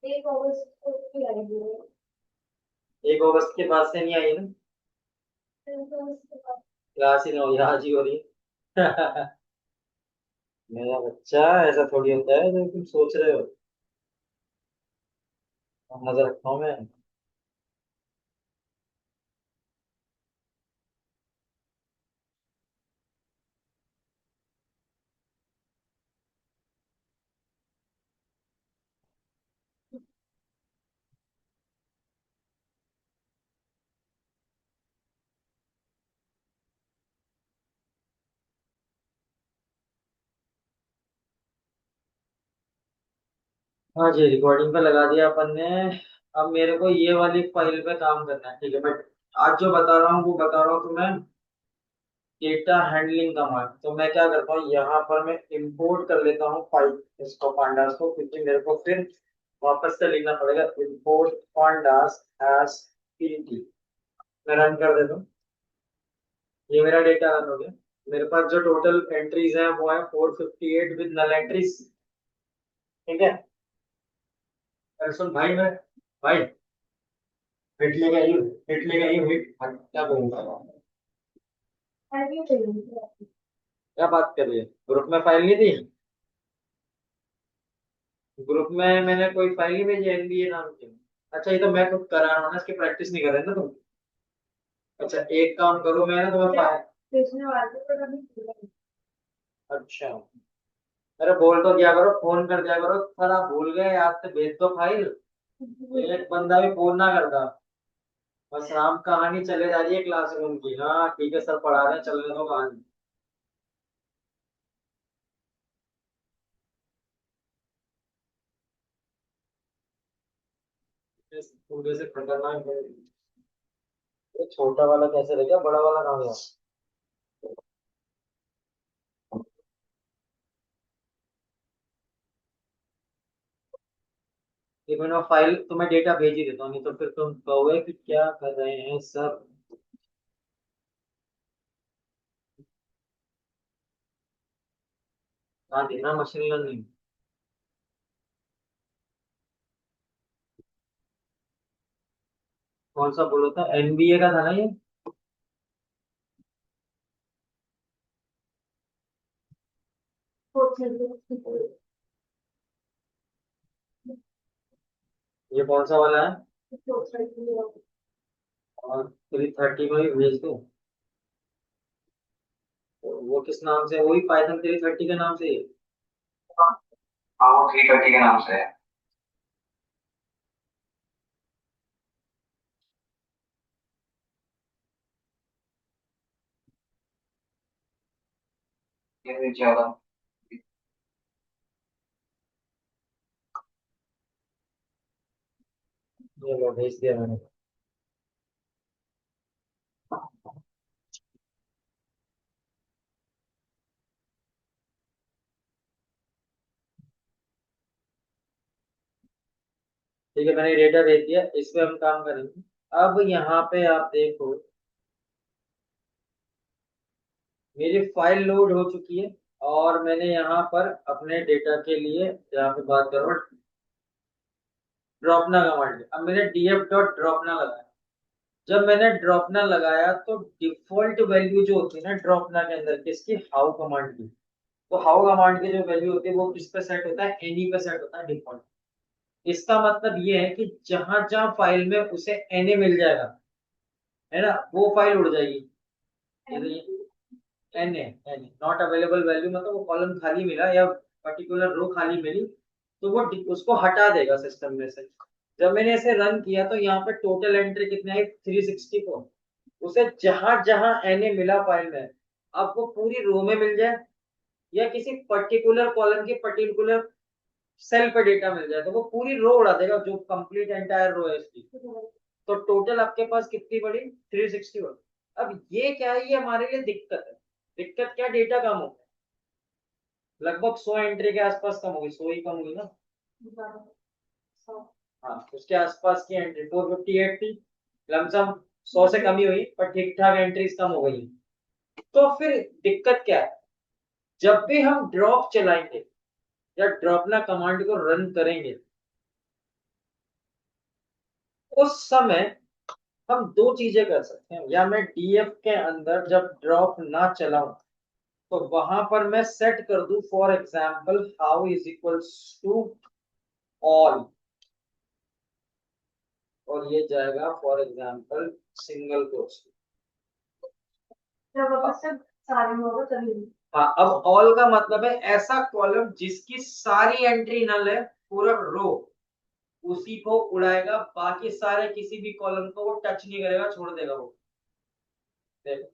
1 अगस्त को भी आएगी वो। 1 अगस्त के बाद से नहीं आई ना? 1 अगस्त के बाद। क्लास ही ना हो, आज ही हो रही है। मेरा बच्चा, ऐसा थोड़ी होता है जो तुम सोच रहे हो। नजर रखता हूँ मैं। हाँ जी, रिकॉर्डिंग पे लगा दिया अपन ने। अब मेरे को ये वाली फाइल पे काम करना है, ठीक है। बट आज जो बता रहा हूँ वो बता रहा हूँ तुम्हें, डेटा हैंडलिंग कमांड। तो मैं क्या करता हूँ, यहाँ पर मैं इंपोर्ट कर लेता हूँ फाइल, इसको पांडास को, क्योंकि मेरे को फिर वापस से लिखना पड़ेगा इंपोर्ट पांडास एज पीटी। मैं रन कर देता हूँ। ये मेरा डेटा रन हो गया। मेरे पास जो टोटल एंट्रीज है वो है 458 विद नल एंट्रीज। ठीक है। अरे सुन भाई, मैं भाई हिट लेके आई हूँ, हिट लेके आई हूँ, हिट क्या बोलूंगा? आगे चलिए। क्या बात कर रही है? ग्रुप में फाइल नहीं थी? ग्रुप में मैंने कोई फाइल नहीं भेजी एनबीए नाम की। अच्छा, ये तो मैं खुद करा रहा हूँ ना, इसकी प्रैक्टिस नहीं कर रहे ना तुम? अच्छा, एक काम करो, मैं ना तुम्हें फाइल। पिछले वाले पर अभी पूरा अच्छा, अरे बोल तो क्या करो, फोन कर दिया करो, सर आप भूल गए, याद से भेज दो फाइल। एक बंदा भी फोन ना करता। बस राम कहानी चले जा रही है क्लासरूम की, हाँ ठीक है सर पढ़ा रहे हैं, चलने दो कहानी। इस पूरे से खतरनाक है। ये छोटा वाला कैसे रह गया, बड़ा वाला कहाँ गया? ये मैंने फाइल तुम्हें डेटा भेज ही देता हूँ, नहीं तो फिर तुम कहोगे कि क्या कर रहे हैं सर। कहाँ देखना मशीन लर्निंग? कौन सा बोला था, एनबीए का था ना ये? सोच रही ये कौन सा वाला है? सोच रही थी। और 330 में भी भेज दो। तो वो किस नाम से, वही पाइथन 330 के नाम से ही है? हाँ वो 330 के नाम से है। ये नीचे वाला। ये लो, भेज दिया मैंने। ठीक है, मैंने डेटा भेज दिया, इस पे हम काम करेंगे। अब यहाँ पे आप देखो, मेरी फाइल लोड हो चुकी है। और मैंने यहाँ पर अपने डेटा के लिए, यहाँ पे बात करो, ड्रॉपना कमांड। अब मैंने डीएफ डॉट ड्रॉपना लगाया। जब मैंने ड्रॉपना लगाया तो डिफॉल्ट वैल्यू जो होती है ना ड्रॉपना के अंदर, किसकी, हाउ कमांड की। तो हाउ कमांड की जो वैल्यू होती है वो किस पे सेट होता है, एनी पे सेट होता है डिफॉल्ट। इसका मतलब ये है कि जहां जहां फाइल में उसे एनी मिल जाएगा, है ना, वो फाइल उड़ जाएगी। N A, N not available value, मतलब वो कॉलम खाली मिला या पर्टिकुलर रो खाली मिली, तो वो उसको हटा देगा सिस्टम में से। जब मैंने इसे रन किया तो यहाँ पे टोटल एंट्री कितनी आई, 364। उसे जहां जहां एन ए मिला फाइल में, अब वो पूरी रो में मिल जाए या किसी पर्टिकुलर कॉलम की पर्टिकुलर सेल पे डेटा मिल जाए, तो वो पूरी रो उड़ा देगा, जो कंप्लीट एंटायर रो है इसकी। तो टोटल आपके पास कितनी बड़ी, 361। अब ये क्या है, ये हमारे लिए दिक्कत है। दिक्कत क्या, डेटा कम हो गया, लगभग 100 एंट्री के आसपास कम होगी, 100 ही कम हुई ना। हाँ, उसके आसपास की एंट्री 458 थी, लमसम 100 से कम ही हुई, पर ठीक ठाक एंट्रीज कम हो गई। तो फिर दिक्कत क्या है, जब भी हम ड्रॉप चलाएंगे या ड्रॉपना कमांड को रन करेंगे, उस समय हम दो चीजें कर सकते हैं, या मैं डीएफ के अंदर जब ड्रॉप ना चलाऊं तो वहां पर मैं सेट कर दूं for example how is equals to all, और ये जाएगा फॉर एग्जाम्पल सिंगल कोट्स। जब अगर सब सारे होगा तभी। हाँ, अब ऑल का मतलब है ऐसा कॉलम जिसकी सारी एंट्री नल है, पूरा रो उसी को उड़ाएगा, बाकी सारे किसी भी कॉलम को वो टच नहीं करेगा, छोड़ देगा वो। देखो,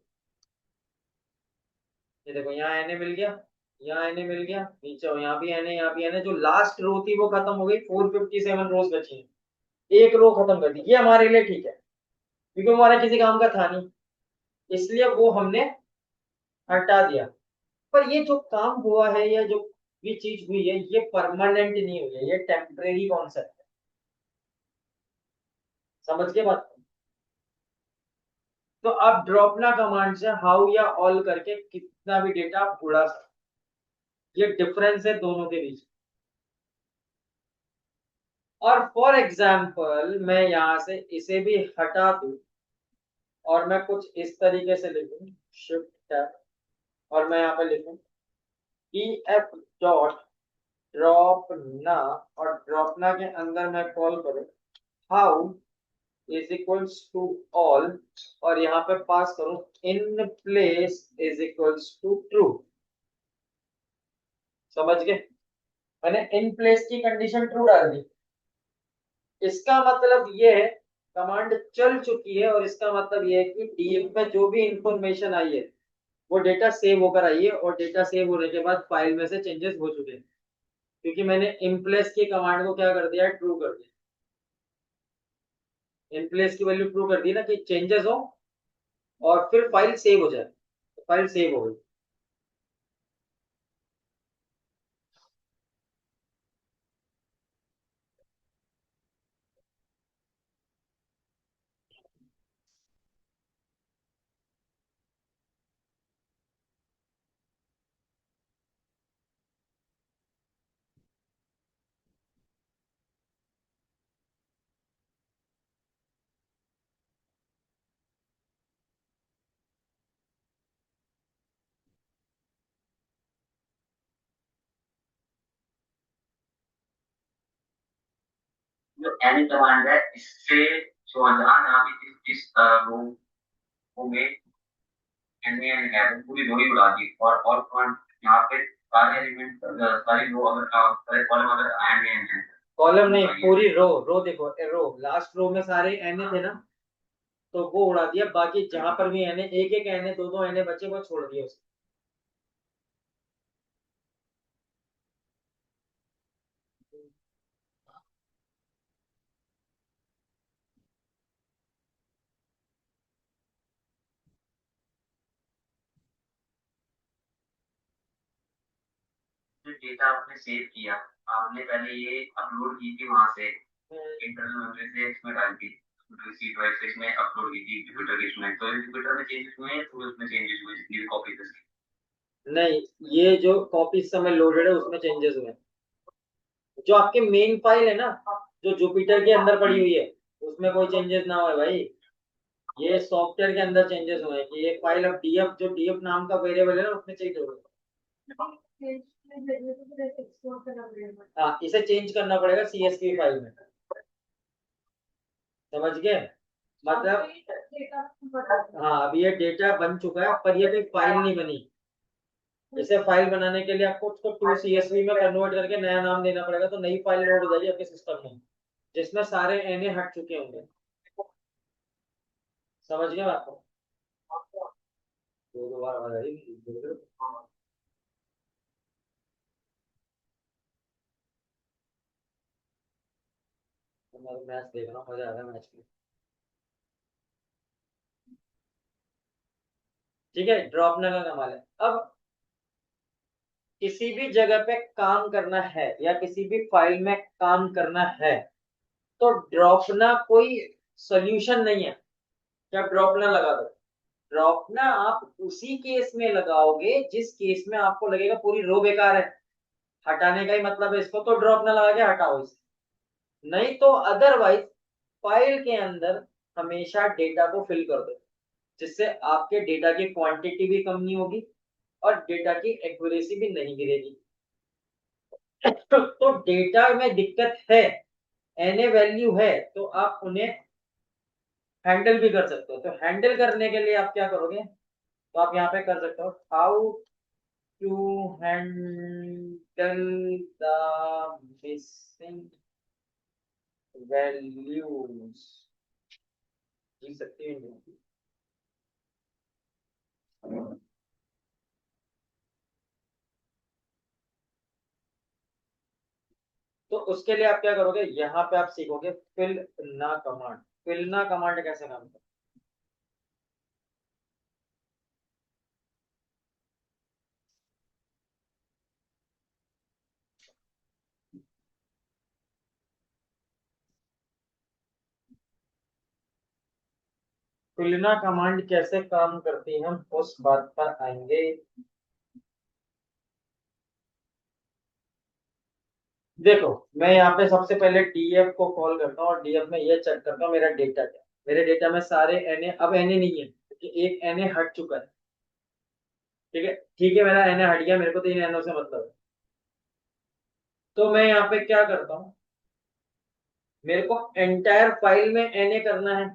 ये देखो यहाँ एन ए मिल गया, यहाँ एन ए मिल गया, नीचे यहाँ भी एन ए, यहाँ भी एन ए, जो लास्ट रो थी वो खत्म हो गई, 457 रोज बची हैं, एक रो खत्म कर दी। ये हमारे लिए ठीक है क्योंकि वो हमारे किसी काम का था नहीं, इसलिए वो हमने हटा दिया। पर ये जो काम हुआ है या जो भी चीज हुई है ये परमानेंट नहीं हुई है, ये टेम्परेरी कॉन्सेप्ट है। समझ के बात। तो आप ड्रॉपना कमांड से हाउ या ऑल करके कितना भी डेटा आप उड़ा सकते, ये डिफरेंस है दोनों के बीच। और फॉर एग्जाम्पल मैं यहां से इसे भी हटा दूं और मैं कुछ इस तरीके से लिखूं, शिफ्ट टैब, और मैं यहाँ पे लिखूं eF डॉट ड्रॉप ना, और ड्रॉप ना के अंदर मैं कॉल करूं how is equals to all, और यहाँ पे पास करूं in place is equals to true. समझ गए, मैंने इन प्लेस की कंडीशन ट्रू डाल दी। इसका मतलब ये है कमांड चल चुकी है, और इसका मतलब ये है कि डीएफ में जो भी इंफॉर्मेशन आई है वो डेटा सेव होकर आई है, और डेटा सेव होने के बाद फाइल में से चेंजेस हो चुके हैं, क्योंकि मैंने इम्प्लेस की कमांड को क्या कर दिया है, ट्रू कर दिया। इम्प्लेस की वैल्यू ट्रू कर दी ना, कि चेंजेस हो और फिर फाइल सेव हो जाए, तो फाइल सेव हो गई। जो एनी कमांड है इससे समाधान आप इस वो में एनवीएन है वो पूरी रो ही उड़ा दी, और कमांड यहाँ पे सारे एलिमेंट सारी रो अगर सारे कॉलम अगर एनवीएन है, कॉलम नहीं, पूरी रो। रो देखो, रो लास्ट रो में सारे एन थे ना, तो वो उड़ा दिया, बाकी जहां पर भी एन एक एक एन दो दो एन बचे वो छोड़ दिए उसने। जो डेटा आपने सेव किया, आपने पहले ये अपलोड की थी वहां से इंटरनल मेमोरी से इसमें डाल दी, सी ड्राइव से इसमें अपलोड की थी जुपिटर के, इसमें तो जुपिटर में चेंजेस हुए हैं, तो उसमें चेंजेस हुए जितनी भी कॉपी थी। नहीं, ये जो कॉपी इस समय लोडेड है उसमें चेंजेस हुए हैं। जो आपके मेन फाइल है ना, जो जुपिटर के अंदर पड़ी हुई है, उसमें कोई चेंजेस ना हो भाई। ये सॉफ्टवेयर के अंदर चेंजेस हुए हैं कि ये फाइल अब डीएफ, जो डीएफ नाम का वेरिएबल है ना, उसमें चेंज हो गया। हाँ, इसे चेंज करना पड़ेगा सीएसवी फाइल में। समझ गए मतलब। हाँ, अब ये डेटा बन चुका है पर ये कोई फाइल नहीं बनी। इसे फाइल बनाने के लिए आपको उसको टू सीएसवी में कन्वर्ट करके नया नाम देना पड़ेगा, तो नई फाइल लोड हो जाएगी आपके सिस्टम में, जिसमें सारे एनए हट चुके होंगे। समझ गए आपको। दो दो बार आ रही है। मैं मैच देख रहा हूँ, मजा आ रहा है मैच में। ठीक है, ड्रॉप ना का कमाल है। अब किसी भी जगह पे काम करना है या किसी भी फाइल में काम करना है, तो ड्रॉपना कोई सोल्यूशन नहीं है। क्या ड्रॉपना लगा दो, ड्रॉपना आप उसी केस में लगाओगे जिस केस में आपको लगेगा पूरी रो बेकार है, हटाने का ही मतलब है इसको, तो ड्रॉपना लगा के हटाओ इसे। नहीं तो अदरवाइज फाइल के अंदर हमेशा डेटा को फिल कर दो, जिससे आपके डेटा की क्वांटिटी भी कम नहीं होगी और डेटा की एक्यूरेसी भी नहीं गिरेगी। तो डेटा में दिक्कत है, एन वैल्यू है, तो आप उन्हें हैंडल भी कर सकते हो। तो हैंडल करने के लिए आप क्या करोगे, तो आप यहाँ पे कर सकते हो how to handle the missing values, लिख सकते हैं। तो उसके लिए आप क्या करोगे, यहाँ पे आप सीखोगे फिल ना कमांड। फिल ना कमांड कैसे काम करता है। फिलना कमांड कैसे काम करती है हम उस बात पर आएंगे। देखो, मैं यहाँ पे सबसे पहले डीएफ को कॉल करता हूँ और डीएफ में ये चेक करता हूँ मेरा डेटा क्या है। मेरे डेटा में सारे एनए, अब एनए नहीं है क्योंकि एक एनए हट चुका है। ठीक है, ठीक है, मेरा एनए हट गया, मेरे को तो इन एनओ से मतलब है। तो मैं यहाँ पे क्या करता हूँ, मेरे को एंटायर फाइल में एनए करना है,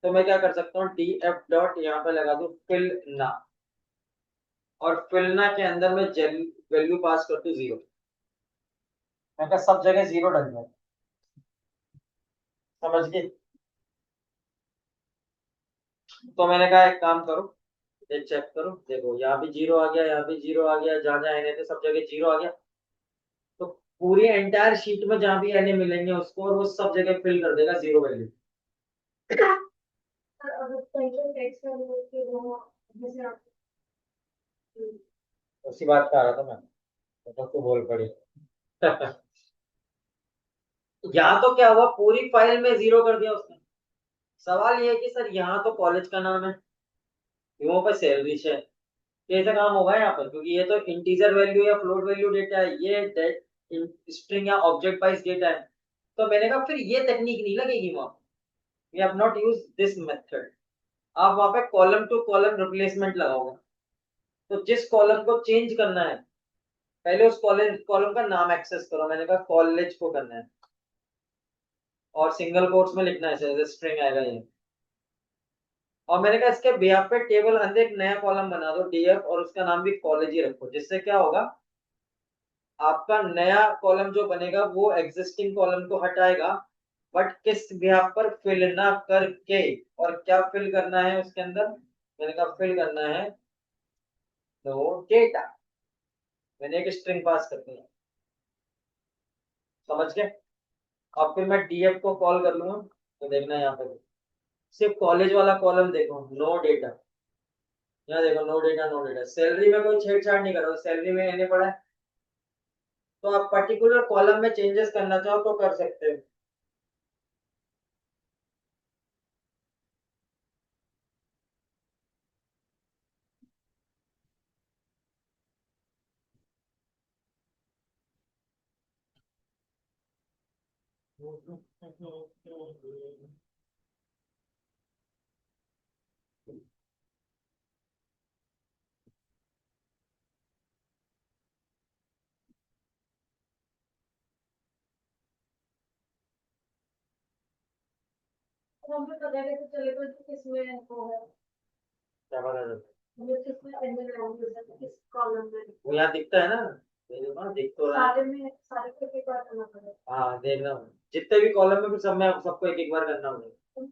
तो मैं क्या कर सकता हूँ, डी एफ डॉट यहाँ पे लगा दूं फिल ना, और फिलना के अंदर मैं वैल्यू पास कर दूं 0। मैं कहा सब जगह 0 डल जाए, समझ गए। तो मैंने कहा एक काम करो, ये चेक करो, देखो यहाँ भी 0 आ गया, यहाँ भी 0 आ गया, जहां जहां एनए थे सब जगह 0 आ गया। तो पूरी एंटायर शीट में जहां भी एनए मिलेंगे उसको, और वो सब जगह फिल कर देगा 0 वैल्यू। और अगर कहीं टेक्स्ट में कि वो जैसे आप उसी बात का आ रहा था मैं, तो बोल पड़ी। यहाँ तो क्या हुआ, पूरी फाइल में 0 कर दिया उसने। सवाल ये है कि सर यहाँ तो कॉलेज का नाम है, वहाँ पर सैलरी है, कैसे काम होगा यहाँ पर, क्योंकि ये तो इंटीजर वैल्यू या फ्लोट वैल्यू डेटा है, ये स्ट्रिंग या ऑब्जेक्ट वाइज डेटा है। तो मैंने कहा फिर ये टेक्निक नहीं लगेगी वहां, we have not use this method. आप वहां पे कॉलम टू कॉलम रिप्लेसमेंट लगाओगे। तो जिस कॉलम को चेंज करना है, पहले उस कॉलेज कॉलम का नाम एक्सेस करो, मैंने कहा कॉलेज को करना है, और सिंगल कोट्स में लिखना है, जैसे स्ट्रिंग आएगा ये। और मैंने कहा इसके बिहाफ पे टेबल अंदर एक नया कॉलम बना दो डीएफ, और उसका नाम भी कॉलेज ही रखो, जिससे क्या होगा, आपका नया कॉलम जो बनेगा वो एग्जिस्टिंग कॉलम को हटाएगा, बट किस बिहाफ पर, फिल ना करके। और क्या फिल करना है उसके अंदर, मैंने कहा फिल करना है तो डेटा, मैंने एक स्ट्रिंग पास करनी है, समझ गए। और फिर मैं डीएफ को कॉल कर लूंगा, तो देखना यहाँ पे सिर्फ कॉलेज वाला कॉलम देखो, नो डेटा। यहाँ देखो no data, no data, salary में कोई छेड़छाड़ नहीं करो, सैलरी में एने पड़ा है। तो आप पर्टिकुलर कॉलम में चेंजेस करना चाहो तो कर सकते हो। हम भी पता कैसे चलेगा कि किसमें वो है, क्या पता चलता है? मतलब किसमें एंगल वैल्यू है, किस कॉलम में। वो यहाँ दिखता है ना, ये देखो ना, दिख तो रहा है। सारे को एक बार करना पड़ेगा। हाँ देखना, जितने भी कॉलम में, फिर सब में सबको एक एक बार करना होगा।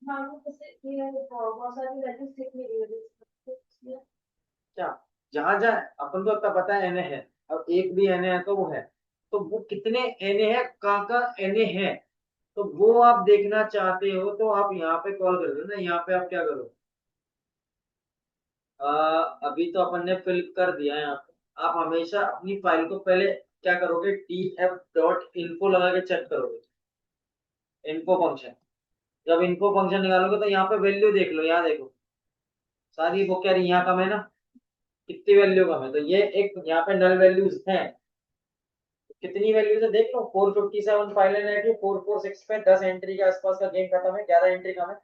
मान लो जैसे ये बहुत सारी वैल्यूज दिख नहीं रही है, क्या, जहां जहां अपन को इतना पता है एनए है, अब एक भी एनए है तो वो है, तो वो कितने एनए है, कहाँ का एनए है, तो वो आप देखना चाहते हो तो आप यहाँ पे कॉल कर दो ना। यहाँ पे आप क्या करो, अभी तो अपन ने फिल कर दिया है यहाँ पे। आप हमेशा अपनी फाइल को पहले क्या करोगे, टी एफ डॉट इन्फो लगा के चेक करोगे, इन्फो फंक्शन। जब इन्फो फंक्शन निकालोगे तो यहाँ पे वैल्यू देख लो, यहाँ देखो सारी वो कह रही यहाँ कम है ना, कितनी वैल्यू कम है, तो ये एक यहाँ पे नल वैल्यूज है। कितनी वैल्यू से देख लो, 457 फाइल है, 446 पे 10 एंट्री के आसपास का गेम खत्म है, 11 एंट्री कम है,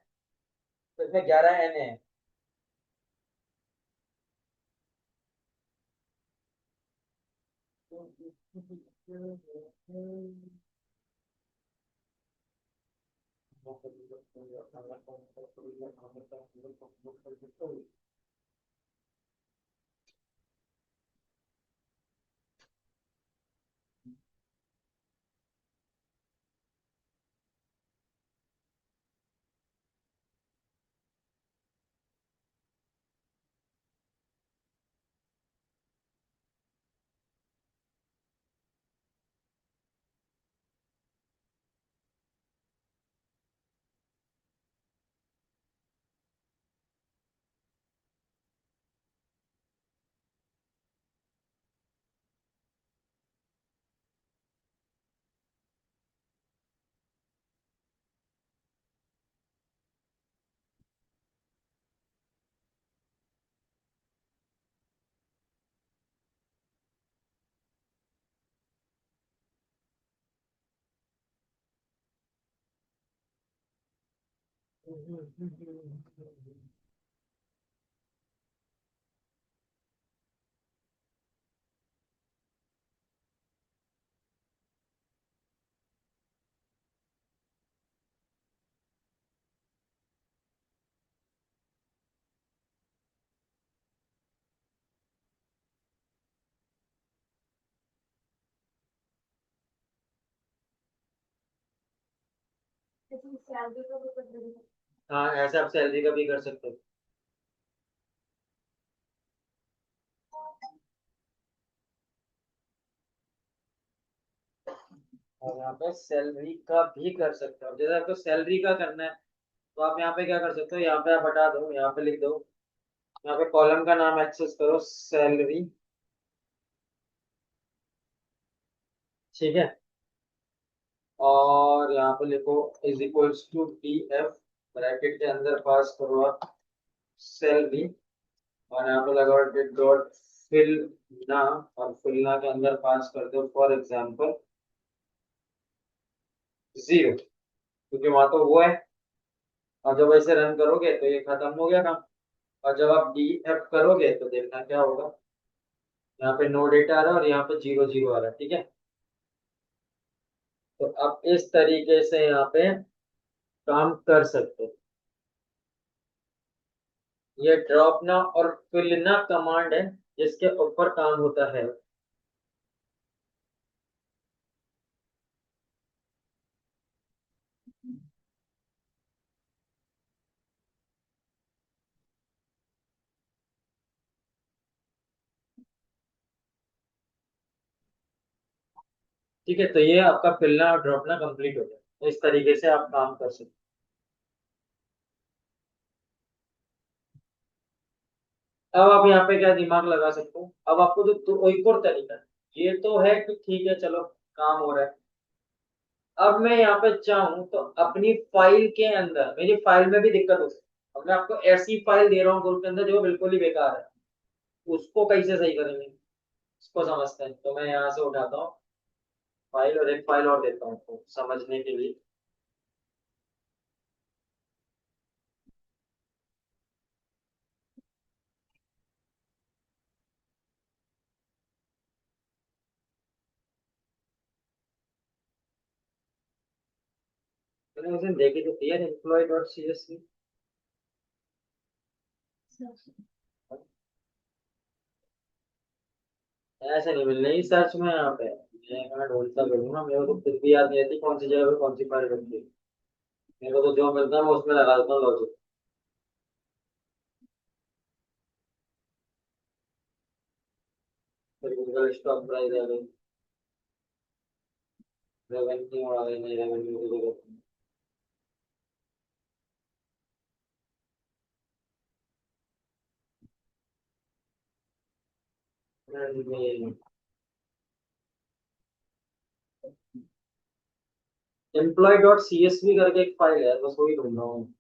तो इसमें 11 एन है। इसमें सैलरी का भी कर देंगे। हाँ, ऐसे आप सैलरी का भी कर सकते हो। और यहाँ पे सैलरी का भी कर सकते हो, जैसे आपको सैलरी का करना है तो आप यहाँ पे क्या कर सकते हो, यहाँ पे आप हटा दो, यहाँ पे लिख दो, यहाँ पे कॉलम का नाम एक्सेस करो सैलरी। ठीक है, और यहाँ पे लिखो is equals to D F, bracket के अंदर पास करो आप सैलरी, और यहाँ पे लगाओ डॉट फिल ना, और फिल ना के अंदर पास कर दो फॉर एग्जाम्पल 0, क्योंकि वहां तो वो है। और जब ऐसे रन करोगे तो ये खत्म हो गया काम। और जब आप डी एफ करोगे तो देखना क्या होगा, यहाँ पे नो डेटा आ रहा है और यहाँ पे 0 0 आ रहा है। ठीक है, तो अब इस तरीके से यहाँ पे काम कर सकते हो। ये ड्रॉप ना और फिल ना कमांड है जिसके ऊपर काम होता है। ठीक है, तो ये आपका फिलना और ड्रॉपना कंप्लीट हो गया, तो इस तरीके से आप काम कर सकते हो। अब आप यहाँ पे क्या दिमाग लगा सकते हो, अब आपको जो तो एक और तरीका है, ये तो है कि ठीक है चलो काम हो रहा है। अब मैं यहाँ पे चाहूँ तो अपनी फाइल के अंदर, मेरी फाइल में भी दिक्कत हो सकती है, अब मैं आपको ऐसी फाइल दे रहा हूँ ग्रुप के अंदर जो बिल्कुल ही बेकार है, उसको कैसे सही करेंगे, इसको समझते हैं। तो मैं यहाँ से उठाता हूँ फाइल, और एक फाइल और देता हूँ आपको समझने के लिए। मैंने उस दिन देखी तो थी यार, एम्प्लॉय डॉट सी एस। ऐसे नहीं मिल रही सर्च में यहाँ पे, मैं ढूंढता करूंगा, मेरे को तो खुद भी याद नहीं रहती कौन सी जगह पे कौन सी फाइल रखी है। मेरे को तो जो मिलता है मैं उसमें लगा देता हूँ लॉजिक। फिर गूगल स्टॉक प्राइस आ गई, रेवेन्यू आ गई, नहीं रेवेन्यू की जरूरत नहीं। Employ dot C S V करके एक फाइल है, बस वही ढूंढ रहा हूँ।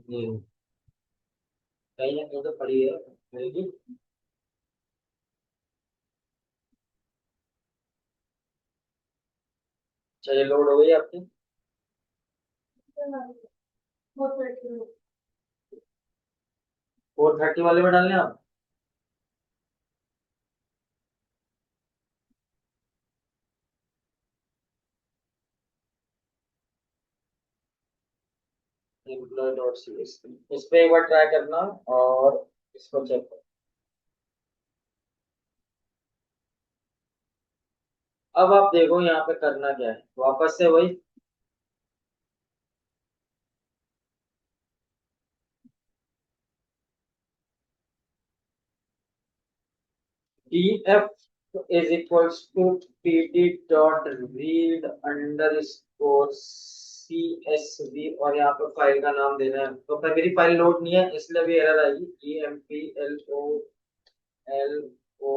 नहीं, कहीं ना कहीं तो पड़ी है। मिलेगी। चलिए लोड हो गई आपकी। 430 वाले में डालने आप। एम्प्लॉय डॉट सी एस, इस पे एक बार ट्राई करना और इसको चेक करो। अब आप देखो यहाँ पे करना क्या है, वापस से वही T F is equals to P D dot read underscore C S V, और यहाँ पे फाइल का नाम देना है। तो पर मेरी फाइल लोड नहीं है इसलिए भी एरर आएगी। E M P L O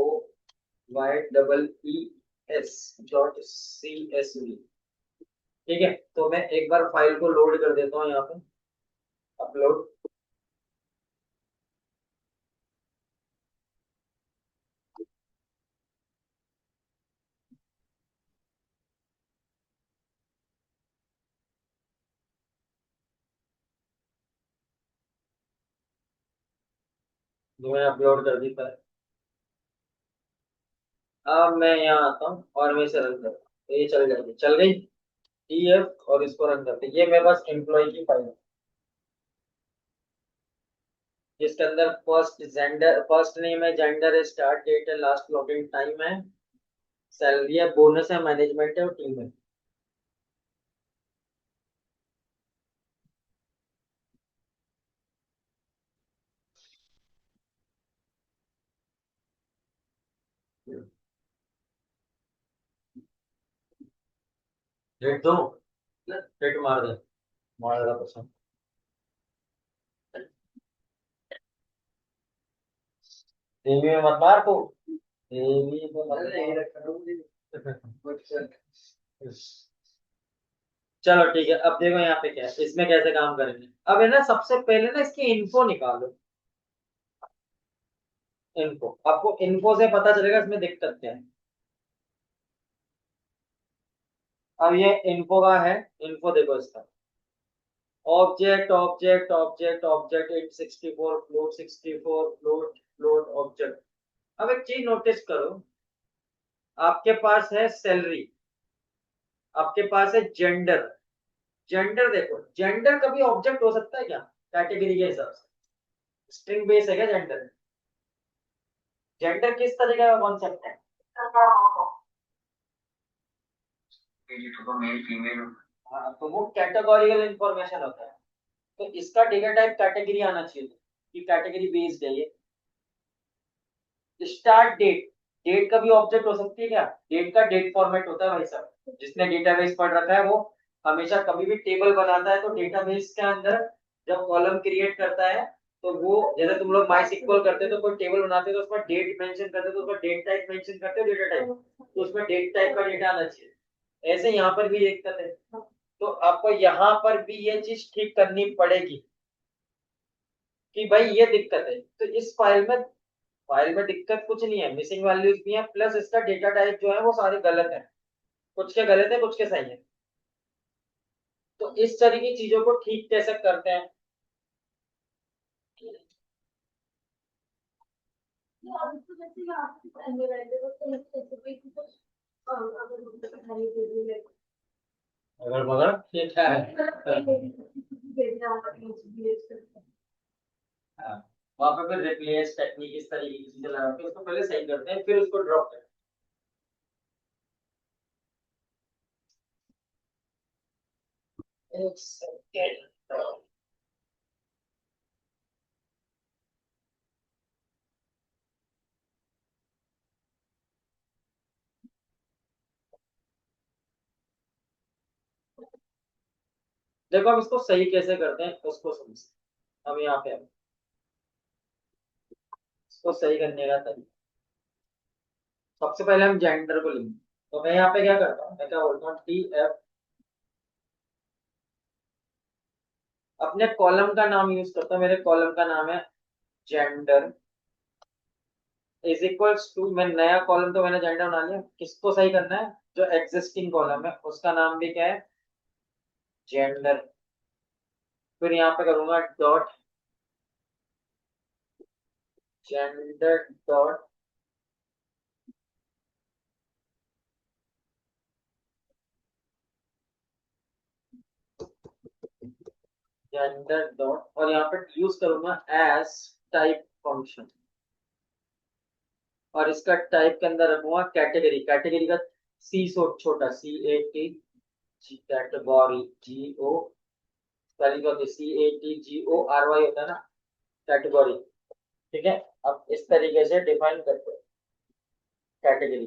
Y double E S dot C S V. ठीक है, तो मैं एक बार फाइल को लोड कर देता हूँ यहाँ पे। अपलोड। जो मैं अपलोड कर दी फाइल। अब मैं यहाँ आता हूँ और मैं इसे रन करता हूँ, तो ये चल जाएगी, चल गई टी एफ, और इसको रन करते हैं। ये मेरे पास एम्प्लॉय की फाइल है जिसके अंदर फर्स्ट जेंडर, फर्स्ट नेम है, जेंडर है, स्टार्ट डेट है, लास्ट लॉगिन टाइम है, सैलरी है, बोनस है, मैनेजमेंट है और टीम है। रेट दो, रेट मार दे, मार देगा पसंद। देवी में मत मार को, देवी में मत मार। चलो ठीक है, अब देखो यहाँ पे क्या है, इसमें कैसे काम करेंगे। अब है ना, सबसे पहले ना इसकी इन्फो निकालो। इन्फो, आपको इन्फो से पता चलेगा इसमें दिक्कत क्या है। अब ये इन्फो का है, इन्फो देखो इसका। Object object object object 864 float 64 float float object. अब एक चीज नोटिस करो, आपके पास है सैलरी, आपके पास है जेंडर। जेंडर देखो, जेंडर कभी ऑब्जेक्ट हो सकता है क्या कैटेगरी के हिसाब से? स्ट्रिंग बेस है क्या जेंडर? जेंडर किस तरीके का कॉन्सेप्ट है? ये तो मेल फीमेल। हाँ, तो वो कैटेगोरिकल इंफॉर्मेशन होता है। तो इसका डेटा टाइप कैटेगरी आना चाहिए कि कैटेगरी बेस्ड है ये। स्टार्ट डेट, डेट का भी ऑब्जेक्ट हो सकती है क्या? डेट का डेट फॉर्मेट होता है भाई साहब, जिसने डेटाबेस पढ़ रखा है वो हमेशा कभी भी टेबल बनाता है तो डेटाबेस के अंदर जब कॉलम क्रिएट करता है, तो वो जैसे तुम लोग माई सिक्वल करते हो तो कोई टेबल बनाते हो तो उसमें डेट मेंशन करते हो, तो उसमें डेट टाइप मेंशन करते हो, डेटा टाइप, तो उसमें डेट टाइप का डेटा आना चाहिए। ऐसे यहाँ पर भी दिक्कत है, तो आपको यहाँ पर भी ये चीज ठीक करनी पड़ेगी कि भाई ये दिक्कत है। तो इस फाइल में दिक्कत कुछ नहीं है, मिसिंग वैल्यूज भी है, प्लस इसका डेटा टाइप जो है वो सारे गलत है, कुछ के गलत है कुछ के सही है। तो इस तरह की चीजों को ठीक कैसे करते हैं? आप इसको जैसे कि आप एनवायरनमेंट को तो स्पेसिफिक कुछ अगर मुझे पढ़ाई दे दी है अगर मगर ये क्या है? भेजना होगा तो हाँ, वहां पे फिर रिप्लेस टेक्निक इस तरीके की चीजें लगा के उसको पहले सही करते हैं फिर उसको ड्रॉप करते हैं। एक सेकेंड। देखो अब इसको सही कैसे करते हैं उसको समझते हैं। अब यहाँ पे इसको सही करने का तरीका, सबसे पहले हम जेंडर को लेंगे। तो मैं यहाँ पे क्या करता हूँ, मैं क्या बोलता हूँ, टी एफ, अपने कॉलम का नाम यूज करता हूँ, मेरे कॉलम का नाम है जेंडर। इज इक्वल्स टू, मैं नया कॉलम तो मैंने जेंडर बना लिया, किसको सही करना है, जो एग्जिस्टिंग कॉलम है उसका नाम भी क्या है, जेंडर। फिर यहाँ पे करूंगा dot gender dot gender dot, और यहाँ पे यूज करूंगा एज टाइप फंक्शन, और इसका टाइप के अंदर रखूंगा कैटेगरी, कैटेगरी का सी छोटा, कैटेगरी, GO, पहली बात CATGORY होता है ना, कैटेगरी। ठीक है, अब इस तरीके से डिफाइन करते हैं कैटेगरी।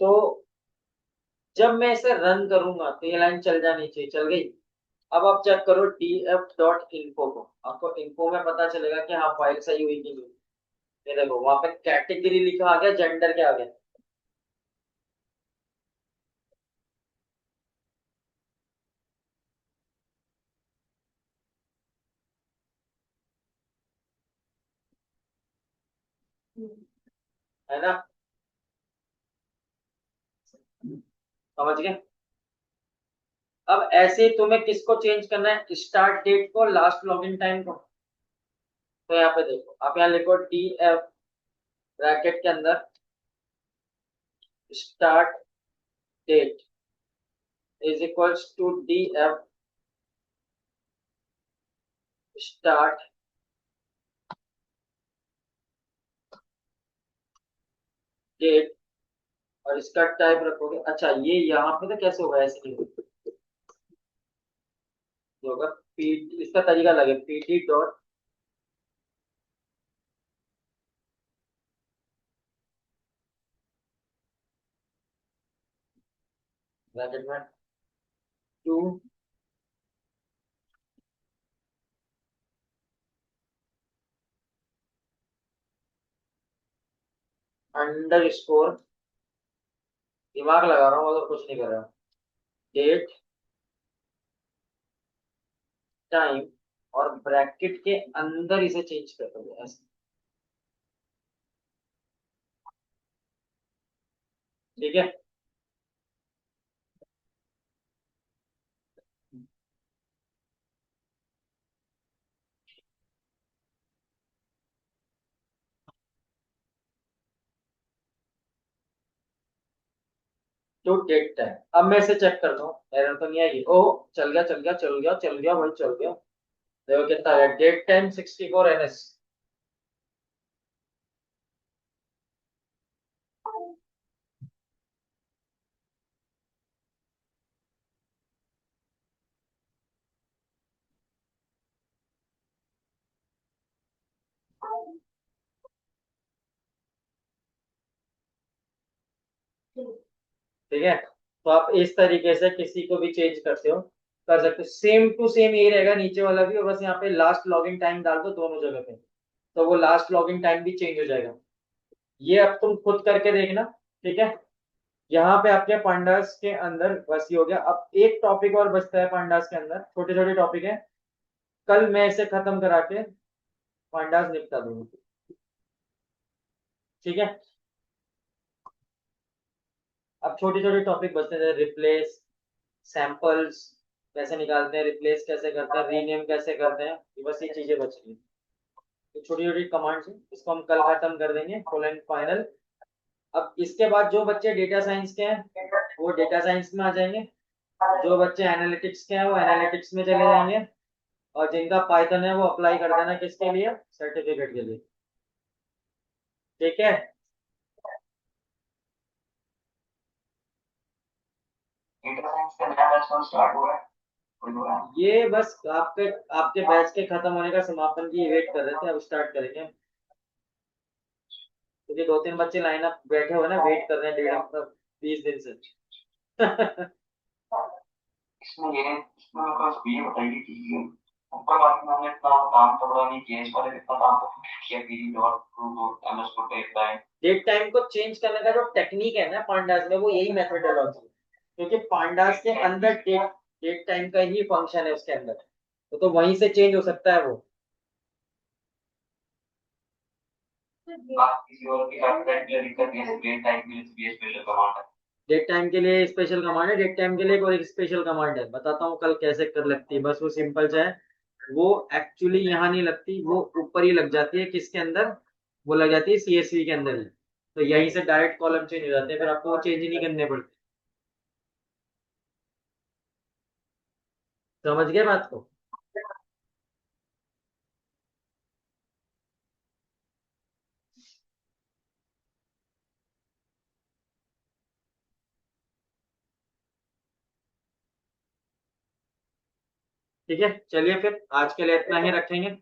तो जब मैं इसे रन करूंगा तो ये लाइन चल जानी चाहिए, चल गई। अब आप चेक करो df.info को, आपको इन्फो में पता चलेगा कि हाँ फाइल सही हुई कि नहीं। ये देखो वहां पे कैटेगरी लिखा आ गया, जेंडर क्या आ गया। है ना, समझ गए। अब ऐसे तुम्हें किसको चेंज करना है, स्टार्ट डेट को, लास्ट लॉगिन टाइम को। तो यहाँ पे देखो, आप यहाँ लिखो df ब्रैकेट के अंदर start date is equals to df start date, और इसका टाइप रखोगे। अच्छा ये यहाँ पे तो कैसे होगा, ऐसे नहीं होगा, पी, इसका तरीका लगे pd डॉट ब्रैकेट में टू अंडर स्कोर, दिमाग लगा रहा हूँ वो तो कुछ नहीं कर रहा, डेट टाइम, और ब्रैकेट के अंदर इसे चेंज कर दोगे ऐसे। ठीक है, टू डेट टाइम। अब मैं इसे चेक करता हूँ, एरर तो नहीं आएगी। ओ चल गया चल गया चल गया चल गया भाई, चल गया। देखो कितना है, डेट टाइम 64 NS। ठीक है, तो आप इस तरीके से किसी को भी चेंज करते हो, कर सकते हो। सेम टू सेम यही रहेगा नीचे वाला भी, और बस यहाँ पे लास्ट लॉगिन टाइम डाल दो दोनों जगह पे, तो वो लास्ट लॉगिन टाइम भी चेंज हो जाएगा। ये अब तुम खुद करके देखना। ठीक है, यहाँ पे आपके पांडास के अंदर बस ये हो गया। अब एक टॉपिक और बचता है पांडास के अंदर, छोटे छोटे टॉपिक है, कल मैं इसे खत्म करा के पांडास निपटा दूंगा। ठीक है, अब छोटे छोटे टॉपिक बचते हैं, रिप्लेस, सैंपल्स कैसे निकालते हैं, रिप्लेस कैसे करते हैं, रीनेम कैसे करते हैं, ये बस ये चीजें बच रही हैं। तो छोटी छोटी कमांड्स हैं, इसको हम कल खत्म कर देंगे फुल एंड फाइनल। अब इसके बाद जो बच्चे डेटा साइंस के हैं वो डेटा साइंस में आ जाएंगे, जो बच्चे एनालिटिक्स के हैं वो एनालिटिक्स में चले जाएंगे, और जिनका पाइथन है वो अप्लाई कर देना किसके लिए, सर्टिफिकेट के लिए। ठीक है, इंटरनेट का नया बैच स्टार्ट हुआ है, कोई हुआ है? ये बस आपके आपके बैच के खत्म होने का समापन की वेट कर रहे थे, अब स्टार्ट करेंगे। क्योंकि दो तीन बच्चे लाइन अप बैठे हुए ना, वेट कर रहे हैं 20 दिन से। इसमें ये इसमें मेरे को ये बताइए कि ऊपर बाकी मैंने इतना काम तो बड़ा नहीं किया, इस वाले इतना काम तो किया PD dot to dot underscore date time. Date time को चेंज करने का जो टेक्निक है ना पांडास में, वो यही मेथोडोलॉजी है, क्योंकि पांडास के अंदर डेट डेट टाइम का ही फंक्शन है उसके अंदर, तो वहीं से चेंज हो सकता है वो। आप किसी और की वेबसाइट के लिए दिक्कत है, डेट टाइप के लिए स्पेशल कमांड है। डेट टाइम के लिए स्पेशल कमांड है, डेट टाइम के लिए कोई स्पेशल कमांड है, बताता हूँ कल कैसे कर लगती है। बस वो सिंपल सा है, वो एक्चुअली यहाँ नहीं लगती, वो ऊपर ही लग जाती है। किसके अंदर? वो लग जाती है सीएसवी के अंदर ही। तो यहीं से डायरेक्ट कॉलम चेंज हो जाते हैं, फिर आपको वो चेंज नहीं करने पड़ते। समझ गए बात को? ठीक है, चलिए फिर आज के लिए इतना ही रखेंगे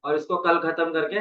और इसको कल खत्म करके